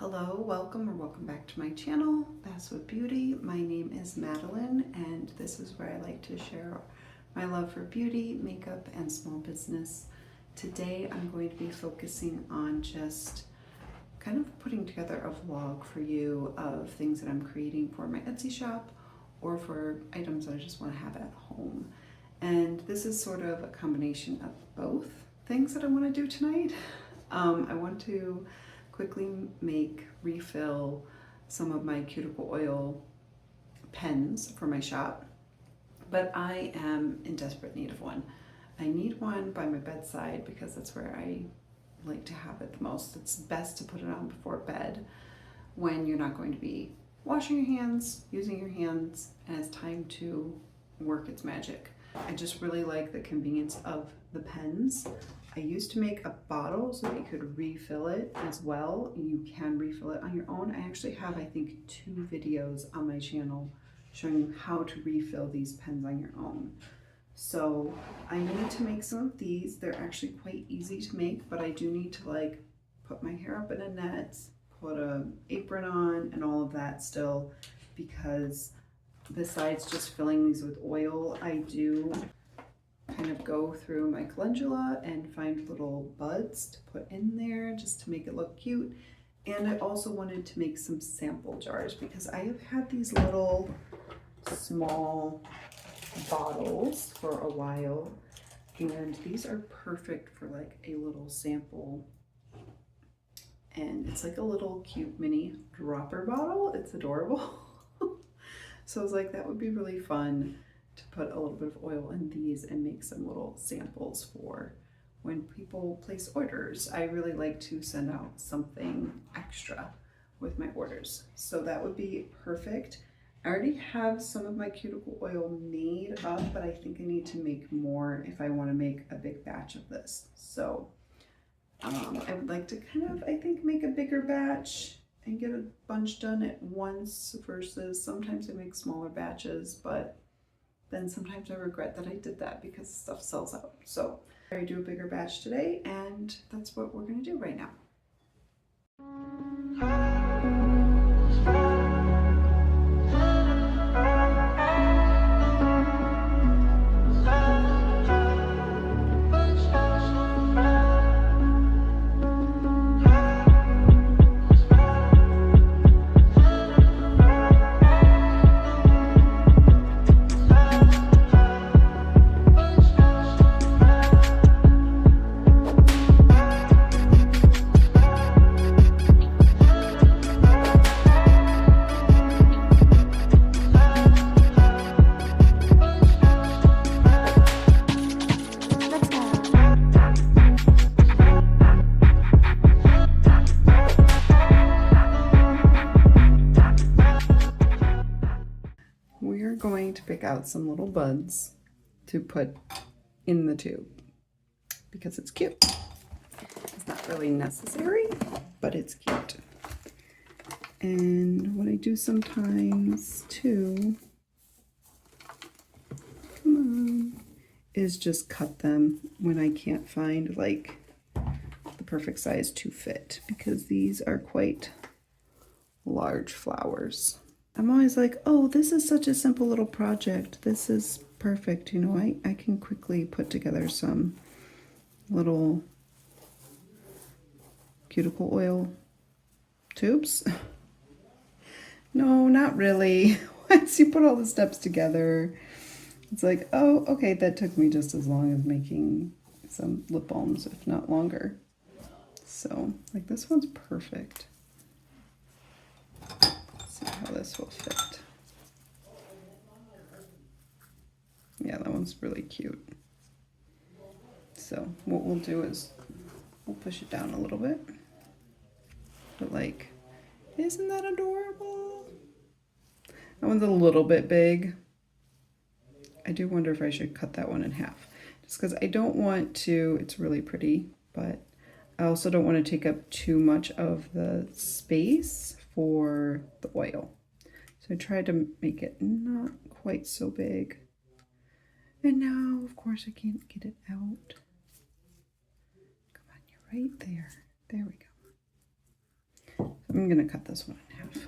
Hello, welcome back to my channel, Bass with Beauty. My name is Madeline, and this is where I like to share my love for beauty, makeup, and small business. Today I'm going to be focusing on just kind of putting together a vlog for you of things that I'm creating for my Etsy shop or for items that I just want to have at home. And this is sort of a combination of both things that I want to do tonight. I want to quickly refill some of my cuticle oil pens for my shop, but I am in desperate need of one. I need one by my bedside because that's where I like to have it the most. It's best to put it on before bed when you're not going to be washing your hands, using your hands, and it's time to work its magic. I just really like the convenience of the pens. I used to make a bottle so that you could refill it as well. You can refill it on your own. I actually have, I think, 2 videos on my channel showing you how to refill these pens on your own. So I need to make some of these. They're actually quite easy to make, but I do need to put my hair up in a net, put an apron on and all of that still, because besides just filling these with oil, I do kind of go through my calendula and find little buds to put in there just to make it look cute. And I also wanted to make some sample jars because I have had these little small bottles for a while, and these are perfect for like a little sample. And it's like a little cute mini dropper bottle. It's adorable. So I was like, that would be really fun to put a little bit of oil in these and make some little samples for when people place orders. I really like to send out something extra with my orders. So that would be perfect. I already have some of my cuticle oil made up, but I think I need to make more if I want to make a big batch of this. So I would like to kind of, I think, make a bigger batch and get a bunch done at once versus sometimes I make smaller batches, but then sometimes I regret that I did that because stuff sells out. So I do a bigger batch today, and that's what we're going to do right now. We're going to pick out some little buds to put in the tube because it's cute. It's not really necessary, but it's cute. And what I do sometimes too, come on, is just cut them when I can't find like the perfect size to fit, because these are quite large flowers. I'm always like, oh, this is such a simple little project. This is perfect. You know, I can quickly put together some little cuticle oil tubes. No, not really. Once you put all the steps together, it's like, oh, okay, that took me just as long as making some lip balms, if not longer. So, like, this one's perfect. See how this will fit. Yeah, that one's really cute. So what we'll do is we'll push it down a little bit. But like, isn't that adorable? That one's a little bit big. I do wonder if I should cut that one in half. Just because I don't want to, it's really pretty, but I also don't want to take up too much of the space for the oil. So I tried to make it not quite so big. And now, of course, I can't get it out. Come on, you're right there. There we go. So I'm going to cut this one in half.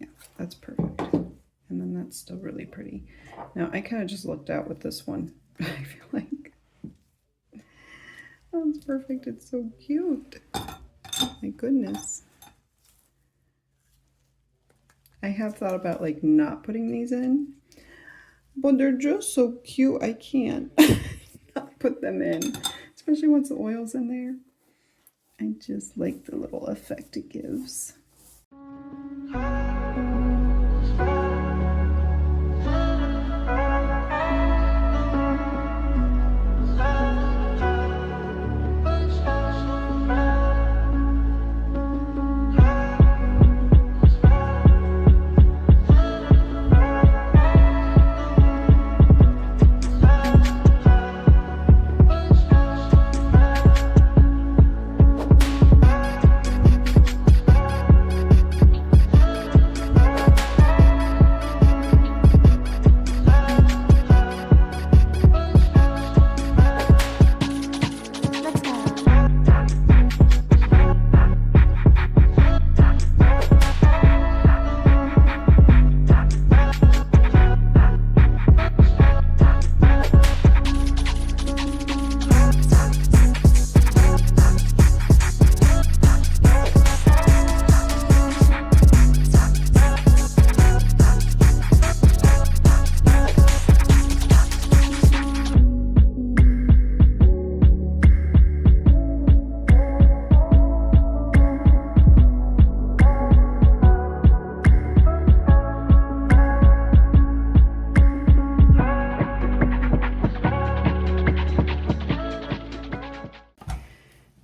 Yeah, that's perfect. And then that's still really pretty. Now, I kind of just looked out with this one. I feel like, oh, it's perfect. It's so cute. Oh, my goodness. I have thought about like not putting these in, but they're just so cute. I can't not put them in, especially once the oil's in there. I just like the little effect it gives.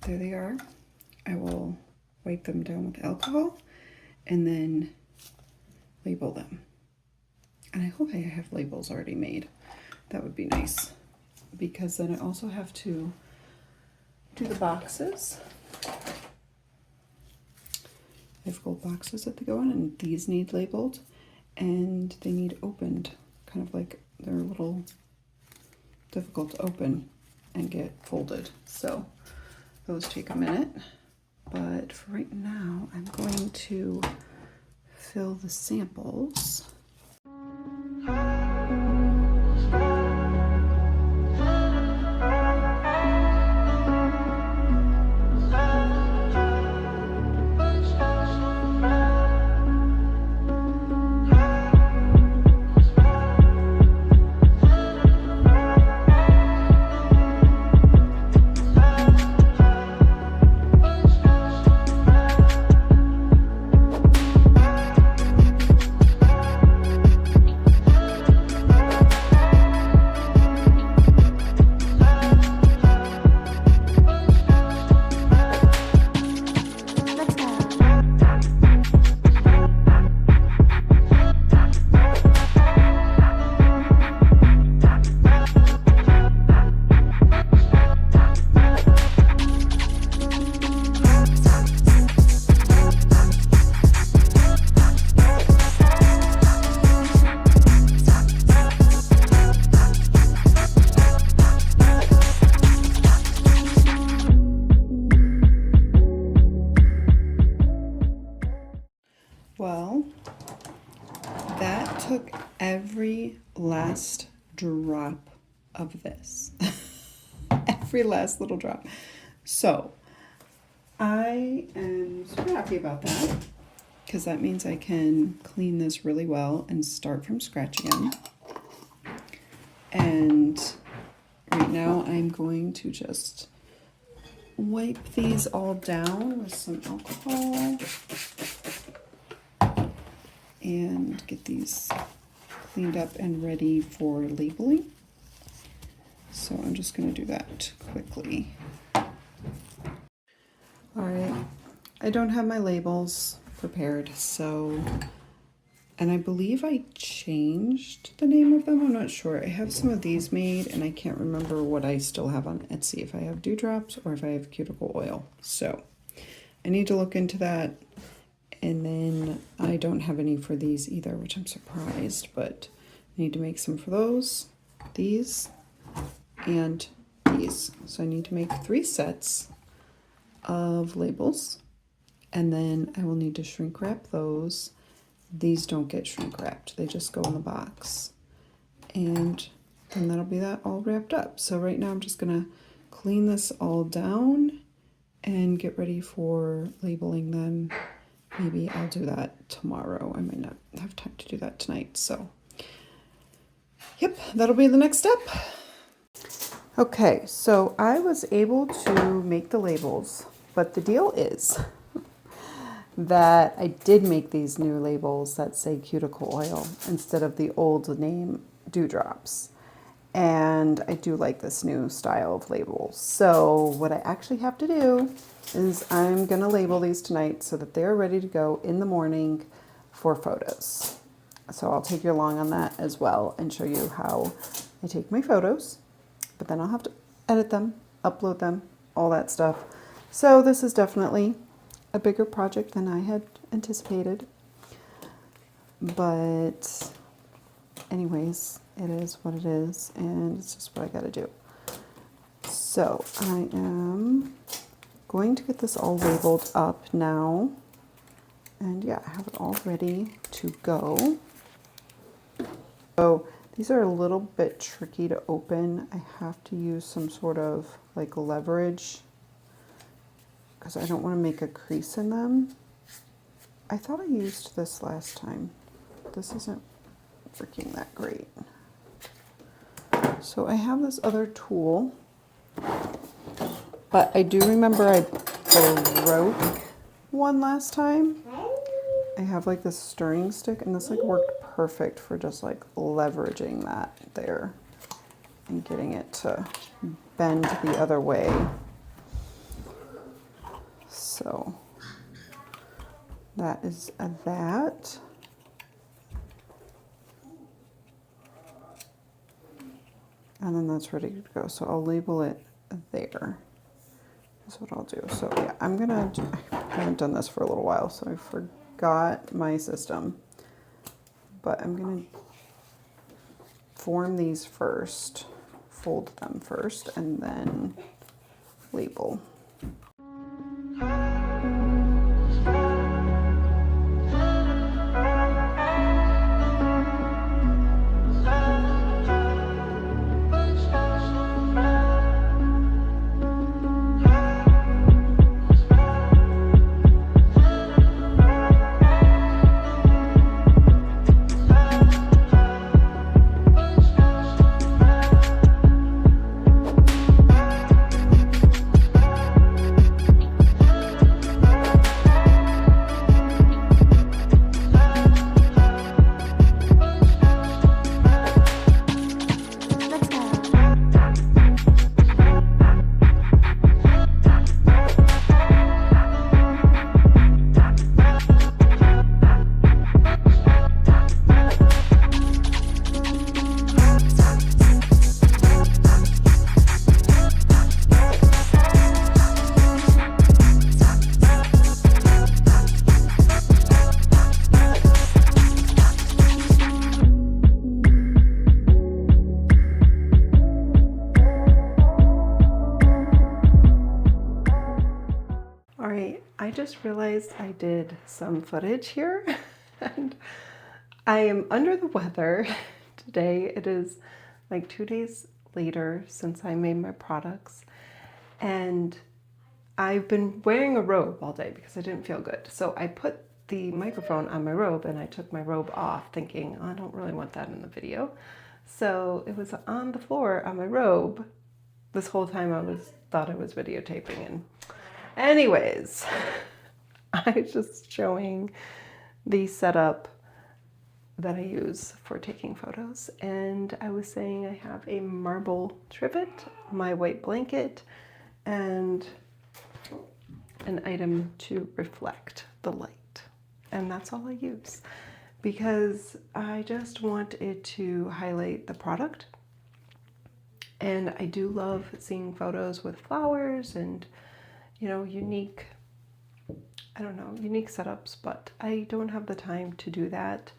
There they are. I will wipe them down with alcohol and then label them. And I hope I have labels already made. That would be nice, because then I also have to do the boxes. I have gold boxes that they go in, and these need labeled, and they need opened, kind of like they're a little difficult to open and get folded. So those take a minute, but for right now, I'm going to fill the samples. Well, that took every last drop of this. Every last little drop. So I am super happy about that, because that means I can clean this really well and start from scratch again. And right now I'm going to just wipe these all down with some alcohol and get these cleaned up and ready for labeling. So I'm just going to do that quickly. All right, I don't have my labels prepared, so, and I believe I changed the name of them. I'm not sure. I have some of these made, and I can't remember what I still have on Etsy, if I have dewdrops or if I have cuticle oil. So I need to look into that. And then I don't have any for these either, which I'm surprised, but I need to make some for those, these, and these. these. So I need to make 3 sets of labels, and then I will need to shrink wrap those. These don't get shrink wrapped, they just go in the box. And then that'll be that all wrapped up. So right now I'm just gonna clean this all down and get ready for labeling them. Maybe I'll do that tomorrow. I might not have time to do that tonight. So yep, that'll be the next step. Okay, so I was able to make the labels, but the deal is that I did make these new labels that say cuticle oil instead of the old name dewdrops. And I do like this new style of labels. So what I actually have to do is I'm gonna label these tonight so that they're ready to go in the morning for photos. So I'll take you along on that as well and show you how I take my photos, but then I'll have to edit them, upload them, all that stuff. So this is definitely a bigger project than I had anticipated. But anyways, it is what it is, and it's just what I gotta do. So I am going to get this all labeled up now. And yeah, I have it all ready to go. So these are a little bit tricky to open. I have to use some sort of like leverage because I don't want to make a crease in them. I thought I used this last time. This isn't working that great. So I have this other tool, but I do remember I broke one last time. I have like this stirring stick, and this like worked perfect for just like leveraging that there and getting it to bend the other way. So that is that. And then that's ready to go. So I'll label it there. That's what I'll do. So yeah, I haven't done this for a little while, so I forgot my system. But I'm gonna form these first, fold them first, and then label. I just realized I did some footage here and I am under the weather today. It is like 2 days later since I made my products, and I've been wearing a robe all day because I didn't feel good. So I put the microphone on my robe and I took my robe off thinking, I don't really want that in the video. So it was on the floor on my robe this whole time. I thought I was videotaping. And anyways, I was just showing the setup that I use for taking photos. And I was saying I have a marble trivet, my white blanket, and an item to reflect the light. And that's all I use because I just want it to highlight the product. And I do love seeing photos with flowers and, you know, unique setups, but I don't have the time to do that.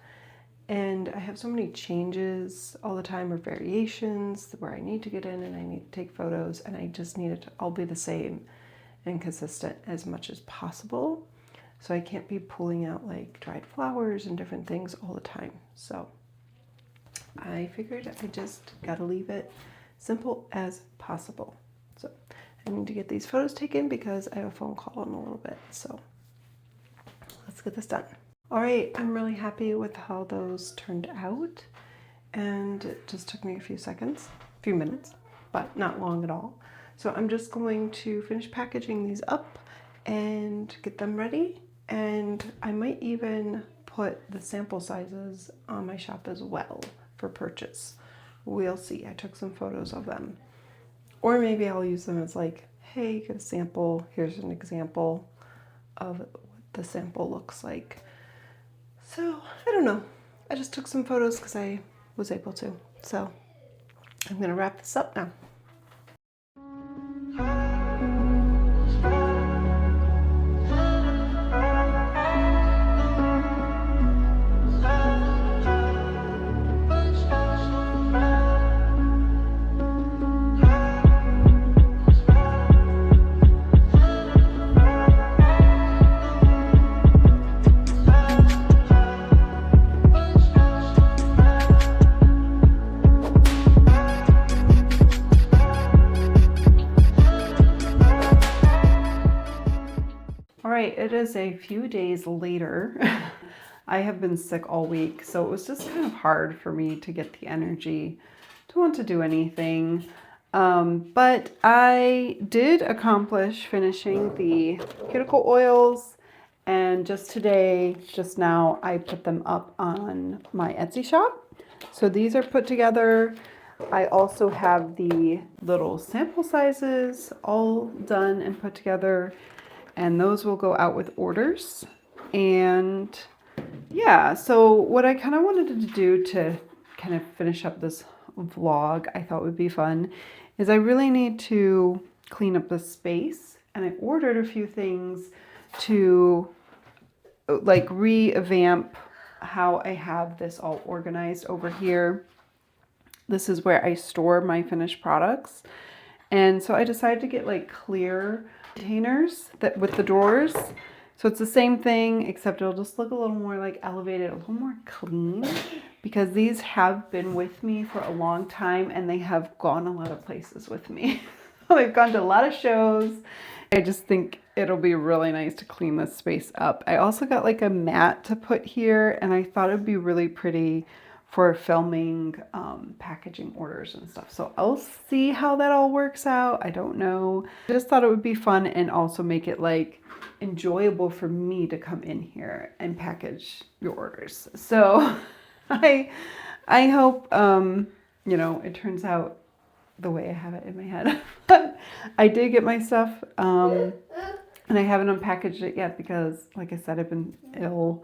And I have so many changes all the time or variations where I need to get in and I need to take photos, and I just need it to all be the same and consistent as much as possible. So I can't be pulling out like dried flowers and different things all the time. So I figured I just gotta leave it simple as possible. So I need to get these photos taken because I have a phone call in a little bit. So let's get this done. All right, I'm really happy with how those turned out. And it just took me a few minutes, but not long at all. So I'm just going to finish packaging these up and get them ready. And I might even put the sample sizes on my shop as well for purchase. We'll see. I took some photos of them. Or maybe I'll use them as like, hey, get a sample. Here's an example of what the sample looks like. So I don't know. I just took some photos because I was able to. So I'm going to wrap this up now. All right, it is a few days later. I have been sick all week, so it was just kind of hard for me to get the energy to want to do anything. But I did accomplish finishing the cuticle oils, and just now, I put them up on my Etsy shop. So these are put together. I also have the little sample sizes all done and put together, and those will go out with orders. And yeah, so what I kind of wanted to do to kind of finish up this vlog, I thought would be fun, is I really need to clean up the space, and I ordered a few things to like revamp how I have this all organized over here. This is where I store my finished products. And so I decided to get like clear containers that with the drawers. So it's the same thing, except it'll just look a little more like elevated, a little more clean, because these have been with me for a long time and they have gone a lot of places with me. They've gone to a lot of shows. I just think it'll be really nice to clean this space up. I also got like a mat to put here, and I thought it'd be really pretty for filming packaging orders and stuff. So I'll see how that all works out. I don't know. I just thought it would be fun and also make it like enjoyable for me to come in here and package your orders. So I hope, you know, it turns out the way I have it in my head. But I did get my stuff, and I haven't unpackaged it yet because, like I said, I've been ill.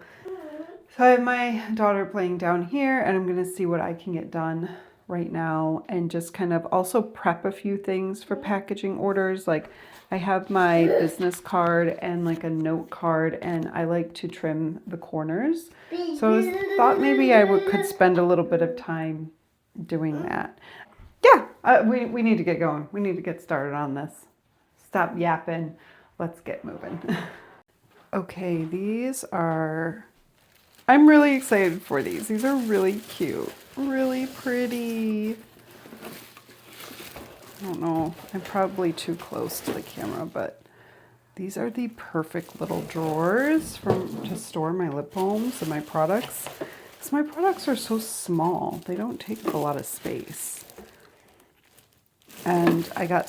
So I have my daughter playing down here, and I'm going to see what I can get done right now and just kind of also prep a few things for packaging orders. Like I have my business card and like a note card, and I like to trim the corners. So I thought maybe I could spend a little bit of time doing that. Yeah, we need to get going. We need to get started on this. Stop yapping. Let's get moving. Okay, I'm really excited for these. These are really cute, really pretty. I don't know, I'm probably too close to the camera, but these are the perfect little drawers to store my lip balms and my products. Because my products are so small, they don't take up a lot of space. And I got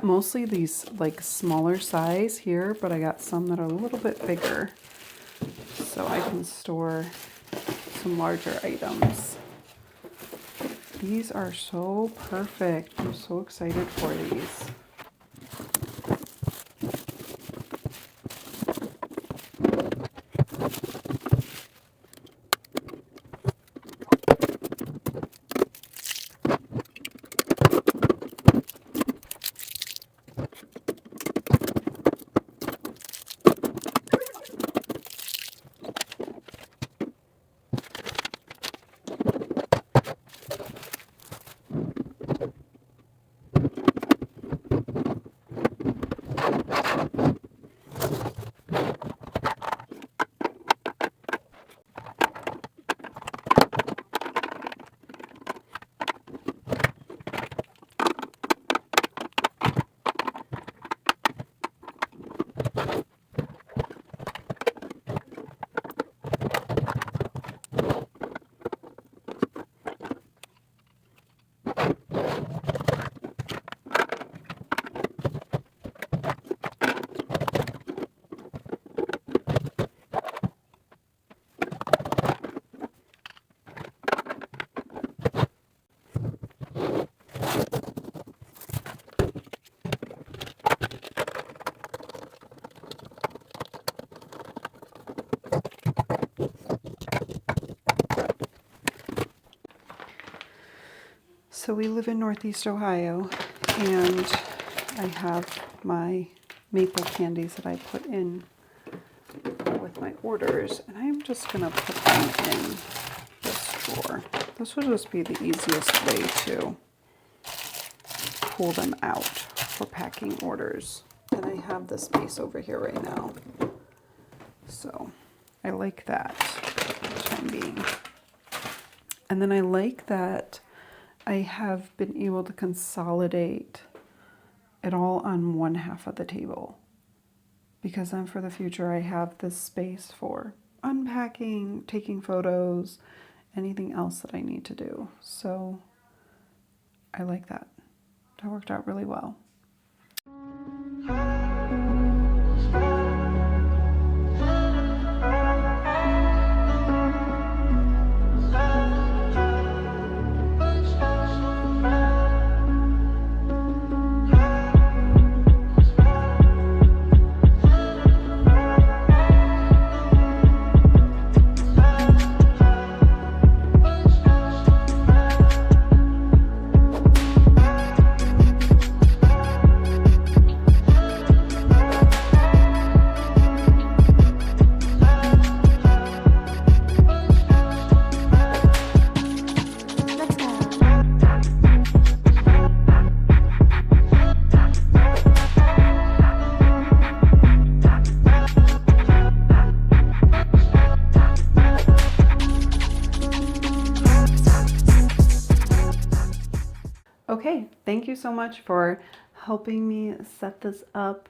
mostly these like smaller size here, but I got some that are a little bit bigger, so I can store some larger items. These are so perfect. I'm so excited for these. So we live in Northeast Ohio, and I have my maple candies that I put in with my orders, and I'm just gonna put them in this drawer. This will just be the easiest way to pull them out for packing orders. And I have the space over here right now. So I like that for the time being. And then I like that I have been able to consolidate it all on one half of the table, because then for the future I have this space for unpacking, taking photos, anything else that I need to do. So I like that. That worked out really well. Okay, thank you so much for helping me set this up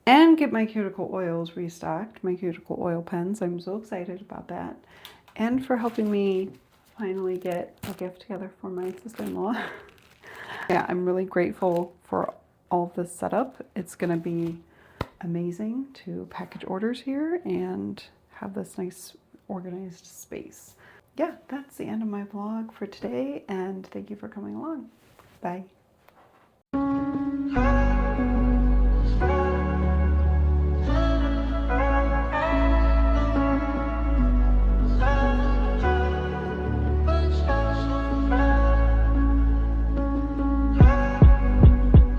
and get my cuticle oils restocked, my cuticle oil pens. I'm so excited about that. And for helping me finally get a gift together for my sister-in-law. Yeah, I'm really grateful for all of this setup. It's gonna be amazing to package orders here and have this nice organized space. Yeah, that's the end of my vlog for today, and thank you for coming along. Bye.